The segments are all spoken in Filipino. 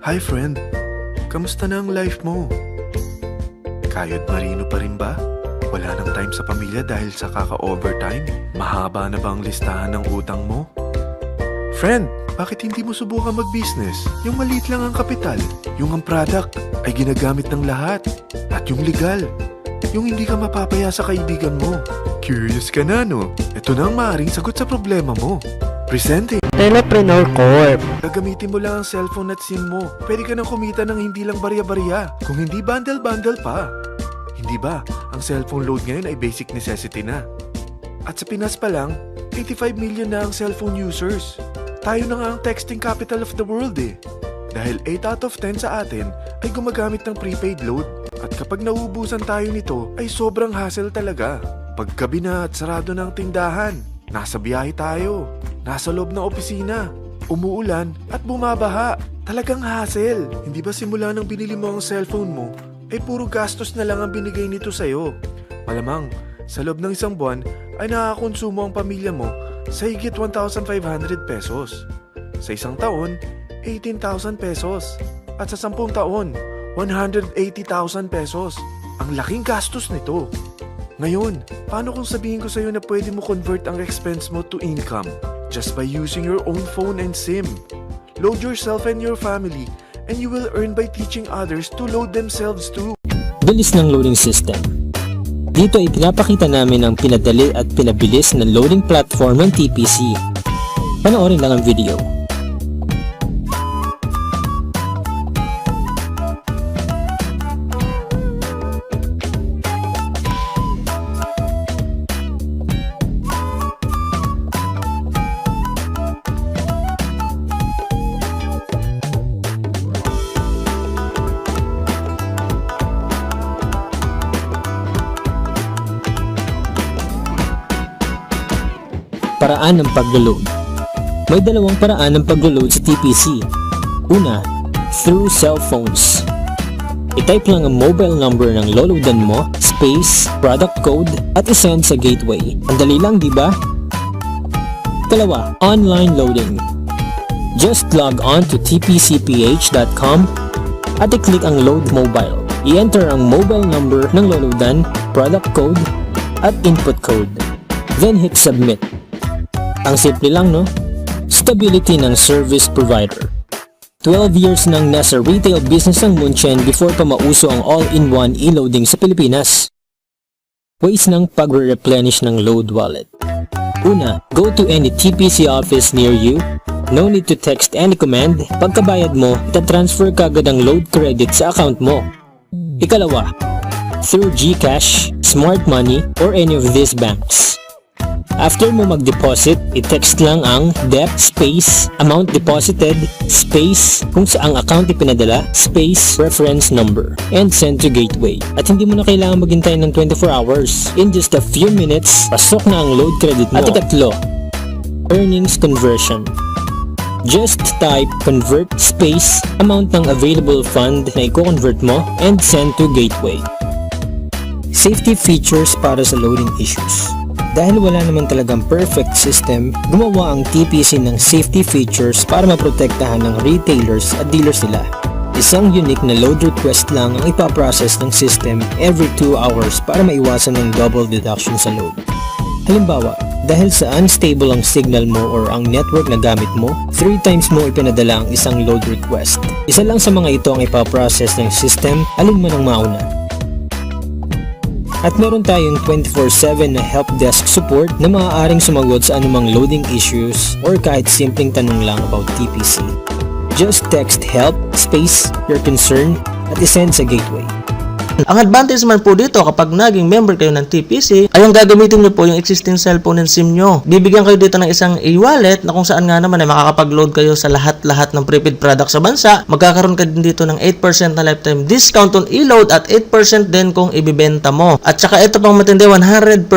Hi friend, kamusta na ang life mo? Kayod marino pa rin ba? Wala nang time sa pamilya dahil sa kaka-overtime? Mahaba na ba ang listahan ng utang mo? Friend, bakit hindi mo subukan mag-business? Yung maliit lang ang kapital, yung ang product ay ginagamit ng lahat, at yung legal, yung hindi ka mapapaya sa kaibigan mo. Curious ka na, no? Ito na ang maaaring sagot sa problema mo. Presenting Telepreneur Corp. Gagamitin mo lang ang cellphone at SIM mo. Pwede ka nang kumita ng hindi lang barya-barya. Kung hindi bundle-bundle pa. Hindi ba, ang cellphone load ngayon ay basic necessity na. At sa Pinas pa lang, 85 million na ang cellphone users. Tayo na nga ang texting capital of the world eh. Dahil 8 out of 10 sa atin ay gumagamit ng prepaid load. At kapag nauubusan tayo nito ay sobrang hassle talaga. Paggabi na at sarado ng tindahan, nasa biyahe tayo, nasa loob ng opisina, umuulan at bumabaha. Talagang hassle. Hindi ba simula nang binili mo ang cellphone mo, ay puro gastos na lang ang binigay nito sa'yo? Malamang, sa loob ng isang buwan ay nakakakonsumo ang pamilya mo sa higit 1,500 pesos. Sa isang taon, 18,000 pesos. At sa 10 taon, 180,000 pesos. Ang laking gastos nito. Ngayon, paano kung sabihin ko sa'yo na pwede mo convert ang expense mo to income just by using your own phone and SIM? Load yourself and your family and you will earn by teaching others to load themselves too. Bilis ng loading system. Dito ay pinapakita namin ang pinadali at pinabilis na loading platform ng TPC. Panoorin lang ang video. Paraan ng pag-load. May dalawang paraan ng pag-load sa TPC. Una, through cell phones. I-type lang ang mobile number ng loloadan mo, space, product code, at isend sa gateway. Ang dali lang, di ba? Kalawa, online loading. Just log on to tpcph.com at i-click ang load mobile. I-enter ang mobile number ng loloadan, product code, at input code. Then hit submit. Ang simple lang, no? Stability ng service provider. 12 years nang nasa retail business ang Munchen before pa mauso ang all-in-one e-loading sa Pilipinas. Ways ng pagre-replenish ng load wallet. Una, go to any TPC office near you. No need to text any command. Pagkabayad mo, itatransfer kagad ang load credit sa account mo. Ikalawa, through GCash, Smart Money, or any of these banks. After mo mag-deposit, i-text lang ang DEP space amount deposited space kung saang account ipinadala space reference number and send to gateway. At hindi mo na kailangan maghintay ng 24 hours. In just a few minutes, pasok na ang load credit mo. At ikatlo, earnings conversion. Just type convert space amount ng available fund na i-convert mo and send to gateway. Safety features para sa loading issues. Dahil wala naman talagang perfect system, gumawa ang TPC ng safety features para maprotektahan ng retailers at dealers nila. Isang unique na load request lang ang ipaprocess ng system every 2 hours para maiwasan ng double deduction sa load. Halimbawa, dahil sa unstable ang signal mo or ang network na gamit mo, 3 times mo ipinadala ang isang load request. Isa lang sa mga ito ang ipaprocess ng system, alin man ang mauna. At meron tayong 24/7 na help desk support na maaaring sumagot sa anumang loading issues or kahit simpleng tanong lang about TPC. Just text help, space, your concern, at isend sa gateway. Ang advantage man po dito kapag naging member kayo ng TPC ay ang gagamitin nyo po yung existing cellphone and SIM nyo. Bibigyan kayo dito ng isang e-wallet na kung saan nga naman ay makakapag-load kayo sa lahat-lahat ng prepaid product sa bansa. Magkakaroon ka din dito ng 8% na lifetime discount on e-load at 8% din kung ibibenta mo. At saka ito pang matindi, 100%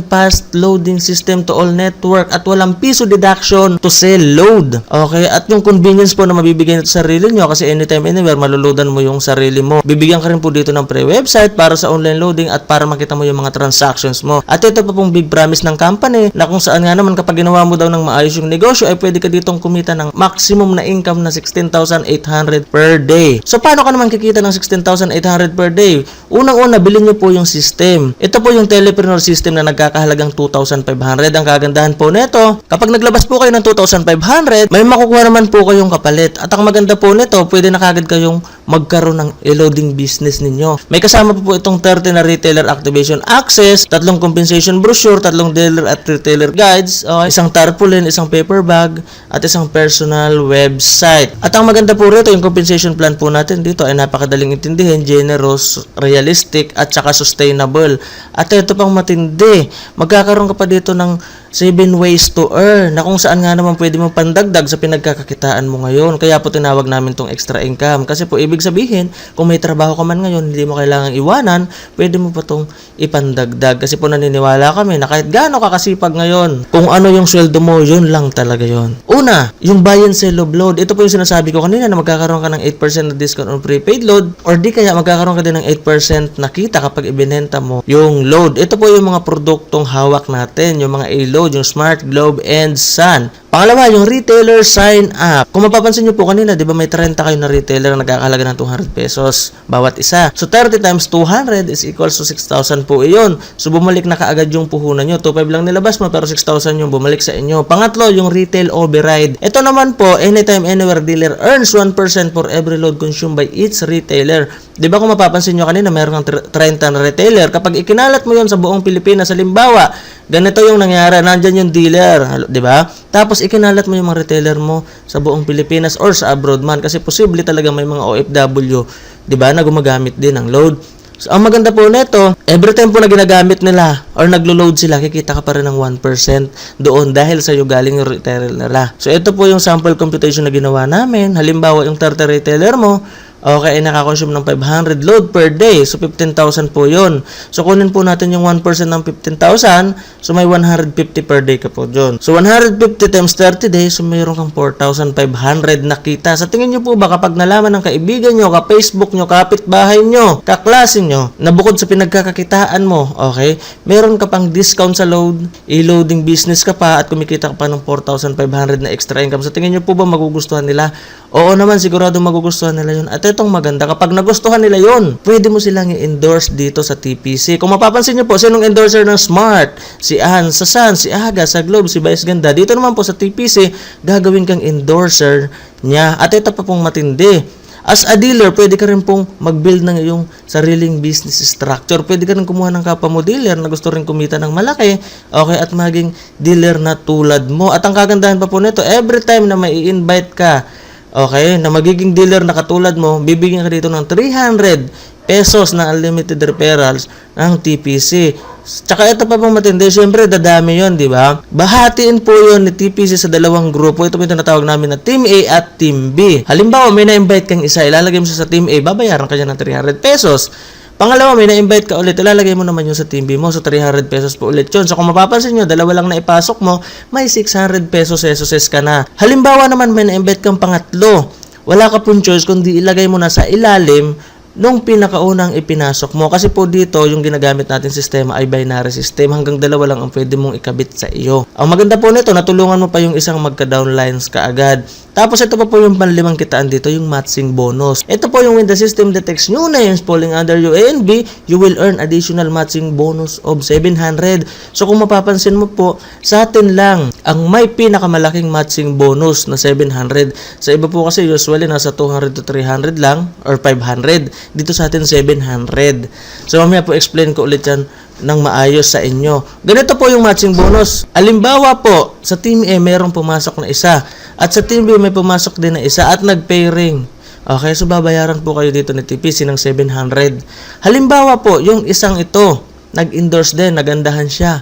fast loading system to all network at walang piso deduction to sell load. Okay? At yung convenience po na mabibigyan nito sa sarili nyo kasi anytime anywhere maluludan mo yung sarili mo. Bibigyan ka rin po dito ng secondary website para sa online loading at para makita mo yung mga transactions mo. At ito pa pong big promise ng company na kung saan nga naman kapag ginawa mo daw ng maayos yung negosyo ay pwede ka ditong kumita ng maximum na income na 16,800 per day. So paano ka naman kikita ng 16,800 per day? Unang-una, bilhin nyo po yung system. Ito po yung telepreneur system na nagkakahalagang 2,500. Ang kagandahan po nito, kapag naglabas po kayo ng 2,500, may makukuha naman po kayong kapalit. At ang maganda po nito, pwede na kagad kayong magkaroon ng e-loading business ninyo. May kasama po itong 30 na retailer activation access, 3 compensation brochure, 3 dealer at retailer guides, isang tarpaulin, isang paper bag, at isang personal website. At ang maganda po rito, yung compensation plan po natin dito ay napakadaling intindihin, generous, realistic, at saka sustainable. At ito pang matindi, magkakaroon ka pa dito ng 7 ways to earn na kung saan nga naman pwede mo pandagdag sa pinagkakakitaan mo ngayon. Kaya po tinawag namin tong extra income. Kasi po ibig sabihin, kung may trabaho ka man ngayon, hindi mo kailangang iwanan, pwede mo pa tong ipandagdag. Kasi po naniniwala kami na kahit gaano kakasipag ngayon, kung ano yung sweldo mo, yun lang talaga yun. Una, yung buy and sell of load. Ito po yung sinasabi ko kanina na magkakaroon ka ng 8% na discount on prepaid load or di kaya magkakaroon ka din ng 8% na kita kapag ibinenta mo yung load. Ito po yung mga produktong hawak natin, yung mga A-load, yung Smart Globe and Sun. Pangalawa, yung retailer sign up. Kung mapapansin nyo po kanina, di ba may 30 kayo na retailer na nagkakahalaga ng 200 pesos bawat isa. So 30 times 200 is equals to 6,000 po iyon. So bumalik na kaagad yung puhunan nyo. 2,500 lang nilabas mo pero 6,000 yung bumalik sa inyo. Pangatlo, yung retail override. Ito naman po, anytime, anywhere dealer earns 1% for every load consumed by each retailer. Di ba kung mapapansin nyo kanina, mayroon kang 30 na retailer. Kapag ikinalat mo yon sa buong Pilipinas, halimbawa, ganito yung nangyari, nandyan yung dealer, di ba? Tapos ikinalat mo yung mga retailer mo sa buong Pilipinas or sa abroad man kasi posible talaga may mga OFW, di ba, na gumagamit din ng load. So, ang maganda po nito, every time po na ginagamit nila or naglo-load sila, kikita ka pa rin ng 1% doon dahil sa iyo galing yung retailer nila. So ito po yung sample computation na ginawa namin. Halimbawa, yung 30 retailer mo, okay, ay nakakonsume ng 500 load per day. So, 15,000 po yun. So, kunin po natin yung 1% ng 15,000. So, may 150 per day ka po dyan. So, 150 times 30 days, so mayroon kang 4,500 na kita. Sa tingin nyo po ba kapag nalaman ng kaibigan nyo, ka-Facebook nyo, kapitbahay nyo, kaklase nyo, na bukod sa pinagkakakitaan mo, okay, meron ka pang discount sa load, e-loading business ka pa, at kumikita ka pa ng 4,500 na extra income. Sa tingin nyo po ba magugustuhan nila? Oo naman, sigurado magugustuhan nila yun. At itong maganda, kapag nagustuhan nila yon, pwede mo silang i-endorse dito sa TPC. Kung mapapansin nyo po, sinong endorser ng Smart? Si Ann sa Sun, si Aga sa Globe, si Vice Ganda. Dito naman po sa TPC, gagawin kang endorser niya. At ito pa pong matindi. As a dealer, pwede ka rin pong mag-build ng iyong sariling business structure. Pwede ka rin kumuha ng kapwa mo dealer na gusto rin kumita ng malaki, okay, at maging dealer na tulad mo. At ang kagandahan pa po nito, every time na may i-invite ka, okay, na magiging dealer na katulad mo, bibigyan ka dito ng 300 pesos na unlimited referrals ng TPC. Tsaka ito pa pang matindi, syempre dadami yon, di ba? Bahatiin po yon ni TPC sa dalawang grupo. Ito po yung tinatawag namin na Team A at Team B. Halimbawa, may na-invite kang isa, ilalagay mo siya sa Team A, babayaran ka niya ng 300 pesos. Pangalawa, may na-invite ka ulit, ilalagay mo naman yung sa Team B mo, so 300 pesos po ulit yun. So kung mapapansin nyo, dalawa lang na ipasok mo, may 600 pesos ka na. Halimbawa naman, may na-invite kang pangatlo, wala ka pong choice kundi ilagay mo na sa ilalim nung pinakaunang ipinasok mo. Kasi po dito, yung ginagamit natin sistema ay binary system. Hanggang dalawa lang ang pwede mong ikabit sa iyo. Ang maganda po nito, natulungan mo pa yung isang magka-downlines kaagad. Tapos ito pa po yung panlimang kitaan dito, yung matching bonus. Ito po yung when the system detects new names falling under your A and B, you will earn additional matching bonus of 700. So kung mapapansin mo po, sa atin lang ang may pinakamalaking matching bonus na 700. Sa iba po kasi usually nasa 200 to 300 lang or 500. Dito sa atin 700. So mamaya po explain ko ulit yan ng maayos sa inyo. Ganito po yung matching bonus. Alimbawa po, sa Team A mayroong pumasok na isa at sa Team B may pumasok din na isa at nag-pairing. Okay, so babayaran po kayo dito ni TPC ng 700. Halimbawa po, yung isang ito, nag-endorse din, nagandahan siya.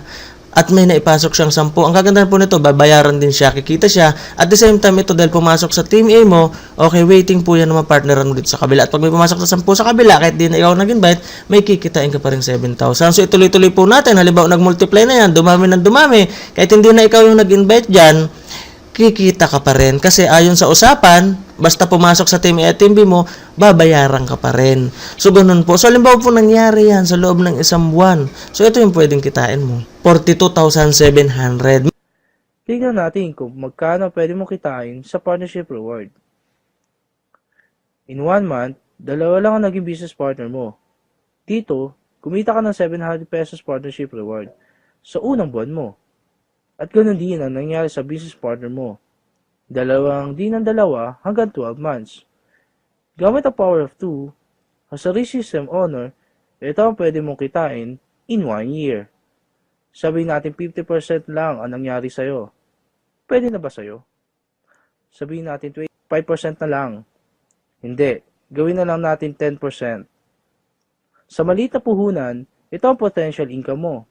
At may naipasok siyang 10. Ang kagandahan po nito, babayaran din siya, kikita siya. At the same time, ito dahil pumasok sa Team A mo, okay, waiting po yan naman partneran mo dito sa kabila. At pag may pumasok sa 10 sa kabila, kahit di na ikaw nag-invite, may kikitain ka pa rin 7,000. So ituloy-tuloy po natin. Halimbawa, nag-multiply na yan, dumami ng dumami. Kahit hindi na ikaw yung nag-invite dyan, kikita ka pa rin. Kasi ayon sa usapan, basta pumasok sa Team A at Team B mo, babayaran ka pa rin. So, ganun po. So, halimbawa po nangyari yan sa loob ng isang buwan. So, ito yung pwedeng kitain mo. 42,700. Tingnan natin kung magkano pwede mo kitain sa partnership reward. In 1 month, 2 lang ang naging business partner mo. Dito, kumita ka ng 700 pesos partnership reward sa unang buwan mo. At ganoon din ang nangyari sa business partner mo. 2 ng 2 hanggang 12 months. Gamit ang power of 2, as a risk system owner, ito ang pwede mong kitain in 1 year. Sabihin natin 50% lang ang nangyari sa'yo. Pwede na ba sa'yo? Sabihin natin 5% na lang. Hindi. Gawin na lang natin 10%. Sa maliit na puhunan, ito ang potential income mo.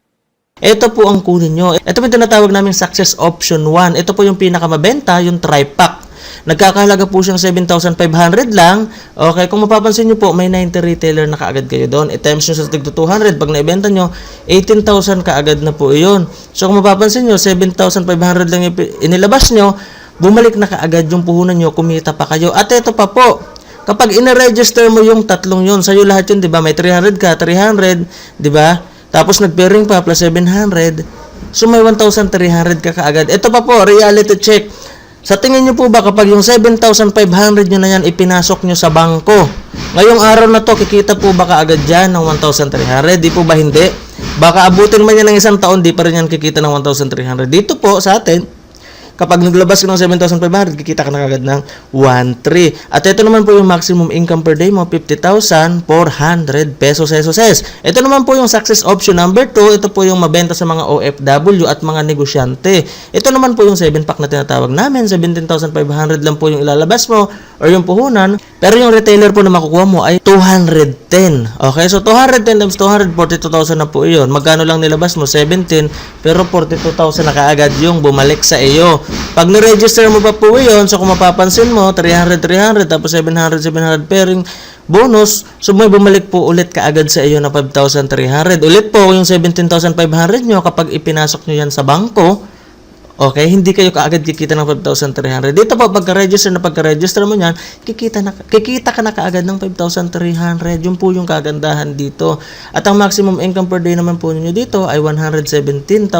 Ito po ang kunin nyo. Ito po yung tinatawag namin Success Option 1. Ito po yung pinakamabenta, yung tri-pack. Nagkakahalaga po siyang 7,500 lang. Okay, kung mapapansin nyo po, may 90 retailer na kaagad kayo doon. I-times nyo sa tigto 200. Pag naibenta nyo, 18,000 kaagad na po iyon. So kung mapapansin nyo, 7,500 lang inilabas nyo, bumalik na kaagad yung puhunan nyo, kumita pa kayo. At ito pa po, kapag ina-register mo yung tatlong yun, sa'yo lahat yun, di ba? May 300 ka, 300, di ba? Tapos nag-pairing pa plus 700. So may 1,300 ka kaagad. Ito pa po, reality check. Sa tingin nyo po ba kapag yung 7,500 nyo na yan ipinasok nyo sa bangko, ngayong araw na to, kikita po ba kaagad dyan ng 1,300? Di po ba hindi? Baka abutin man yan ng isang taon, di pa rin yan kikita ng 1,300. Dito po sa atin, kapag naglabas ka ng 7,500, kikita ka na kagad ng 1,300. At ito naman po yung maximum income per day mo, 50,400 pesos. Ito naman po yung success option number 2. Ito po yung mabenta sa mga OFW at mga negosyante. Ito naman po yung 7-pack na tinatawag namin. 17,500 lang po yung ilalabas mo or yung puhunan. Pero yung retailer po na makukuha mo ay 210. Okay, so 210 times 200, 42,000 na po iyon. Magkano lang nilabas mo? 17, pero 42,000 na kaagad yung bumalik sa iyo. Pag na-register mo pa po yun, so kung mapapansin mo, 300, tapos 700 pairing bonus, so may bumalik po ulit kaagad sa iyo na 5,300. Ulit po yung 17,500 nyo kapag ipinasok nyo yan sa bangko, okay, hindi kayo kaagad kikita ng 5,300. Dito po, pagka-register mo yan, kikita ka na kaagad ng 5,300. Yun po yung kagandahan dito. At ang maximum income per day naman po ninyo dito ay 117,600.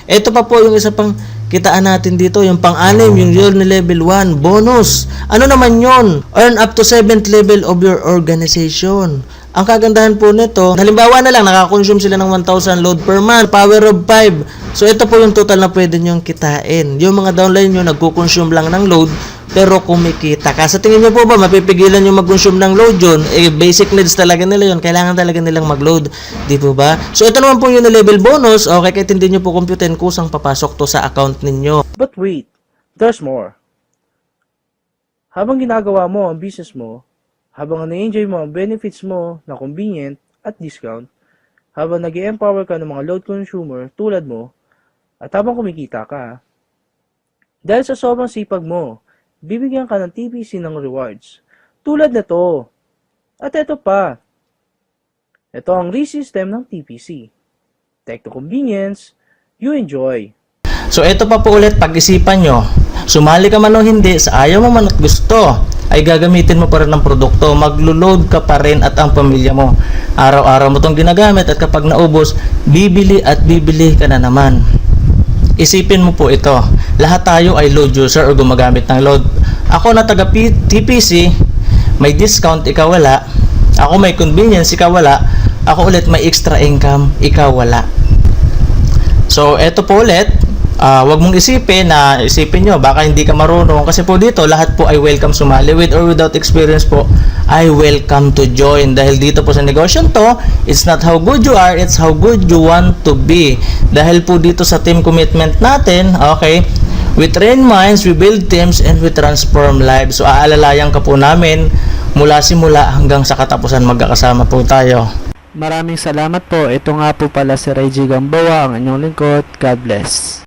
Ito pa po yung isa pang kitaan natin dito, yung pang-anim, yung yearly level 1 bonus. Ano naman yon? Earn up to 7th level of your organization. Ang kagandahan po nito, halimbawa na lang, nakakonsume sila ng 1,000 load per month, power of 5. So ito po yung total na pwede nyong kitain. Yung mga downline nyo, nagkukonsume lang ng load, pero kumikita ka. Sa tingin nyo po ba, mapipigilan yung mag-consume ng load yun? Basic needs talaga nila yun. Kailangan talaga nilang mag-load. Di po ba? So ito naman po yung level bonus. Okay, kahit hindi nyo po computerin, kusang papasok to sa account ninyo. But wait, there's more. Habang ginagawa mo ang business mo, habang na-enjoy mo ang benefits mo na convenient at discount, habang nag-empower ka ng mga load consumer tulad mo, at habang kumikita ka, dahil sa sobrang sipag mo, bibigyan ka ng TPC ng rewards. Tulad na to. At ito pa. Ito ang re-system ng TPC. Take the convenience, you enjoy. So ito pa po ulit, pag-isipan nyo. Sumali ka man o hindi, sa ayaw mo man at gusto, ay gagamitin mo pa rin ang produkto. Maglo-load ka pa rin at ang pamilya mo. Araw-araw mo itong ginagamit at kapag naubos, bibili at bibili ka na naman. Isipin mo po ito. Lahat tayo ay load user o gumagamit ng load. Ako na taga TPC, may discount, ikaw wala. Ako may convenience, ikaw wala. Ako ulit may extra income, ikaw wala. So, eto po ulit. Wag mong isipin nyo, baka hindi ka marunong. Kasi po dito, lahat po ay welcome sumali. With or without experience po, ay welcome to join. Dahil dito po sa negosyo to, it's not how good you are, it's how good you want to be. Dahil po dito sa team commitment natin, okay, we train minds, we build teams, and we transform lives. So, aalalayan ka po namin mula simula hanggang sa katapusan, magkakasama po tayo. Maraming salamat po. Ito nga po pala si Reggie Gamboa, ang inyong lingkod. God bless.